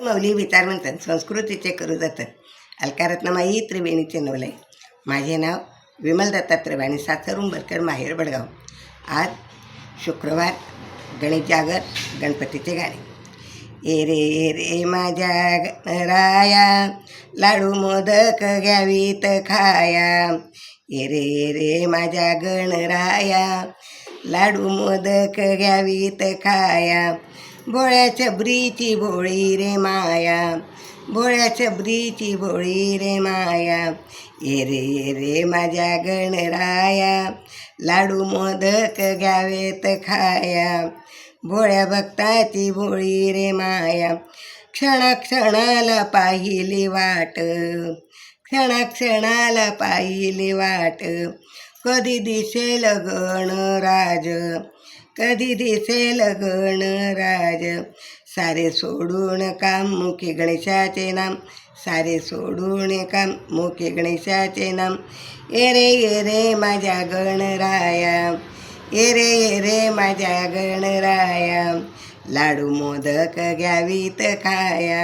माऊली विचारवंतन संस्कृतीचे करू जातं अलकारत्नमाई त्रिवेणीचे नवलय. माझे नाव विमल दत्तात्रय आणि सासर उंबरकर माहेर बडगाव. आज शुक्रवार, गणेश जागर, गणपतीचे गाणे. ए रे माझ्या गणराया, लाडू मोदक घ्यावीत खाया. ए रे माझ्या गणराया, लाडू मोदक घ्यावीत खाया. भोळ्या छबरीची भोळी रे माया, भोळ्या छबरीची भोळी रे माया. ये रे माझ्या गणराया, लाडू मोदक घ्यावेत खाया. भोळ्या भक्ताची भोळी रे माया, क्षणाक्षणाला पाहिली वाट, क्षणाक्षणाला पाहिली वाट. कधी दिसेल गणराज, कधी दिसेल गणराज. सारे सोडून काम मुखी गणेशाचे नाम, सारे सोडून काम मुखी गणेशाचे नाम. ये रे माझ्या गणराया, ये रे माझ्या गणराया. लाडू मोदक घ्यावीत खाया,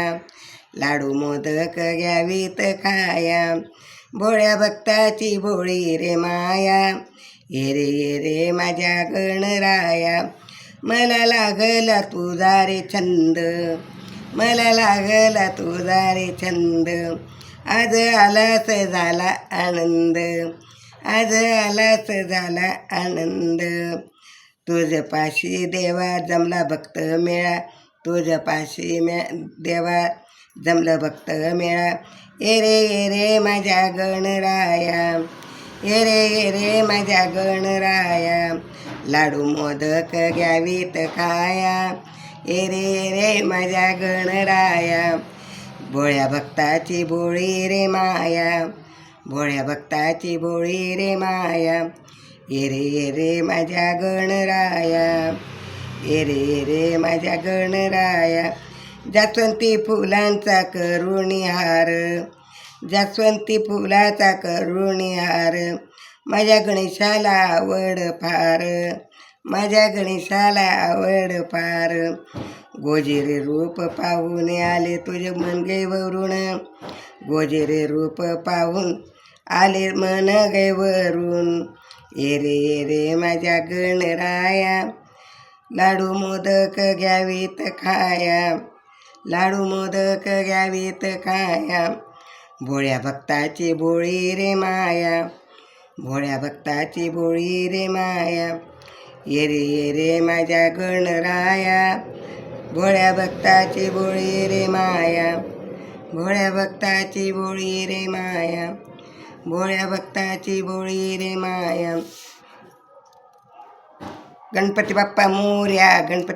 लाडू मोदक घ्यावीत खाया. भोळ्या भक्ताची भोळी रे माया. ये रे माझ्या गणराया. मला लागला तुझा रे छंद, मला लागला तुझा रे छंद. आज आलाच झाला आनंद, आज आलाच झाला आनंद. तुझपाशी देवा जमला भक्त मेळा, तुझपाशी देवा जमलं भक्त मेळा. ये रे माझ्या गणराया, ये रे माझ्या गणराया. लाडू मोदक घ्यावीत खाया. ये रे माझ्या गणराया. भोळ्या भक्ताची भोळी रे माया, भोळ्या भक्ताची भोळी रे माया. ये रे माझ्या गणराया, ये रे माझ्या गणराया. जास्वंती फुलांचा करुणी हार, जास्वंती फुलाचा करुणी हार. माझ्या गणेशाला आवड फार, माझ्या गणेशाला आवड फार. गोजिरे रूप पाहून आले तुझे मनगेवरून, गोजिरे रूप पाहून आले मनगेवरून. ये रे माझ्या गणराया, लाडू मोदक घ्यावीत खाया, लाडू मोदक घ्यावीत खाया. भोळ्या भक्ताची भोळी रे माया, भोळ्या भक्ताची भोळी रे माया. ये रे माझ्या गणराया. भोळ्या भक्ताची भोळी रे माया, भोळ्या भक्ताची भोळी रे माया, भोळ्या भक्ताची भोळी रे माया. गणपती बाप्पा मोरया. गणपती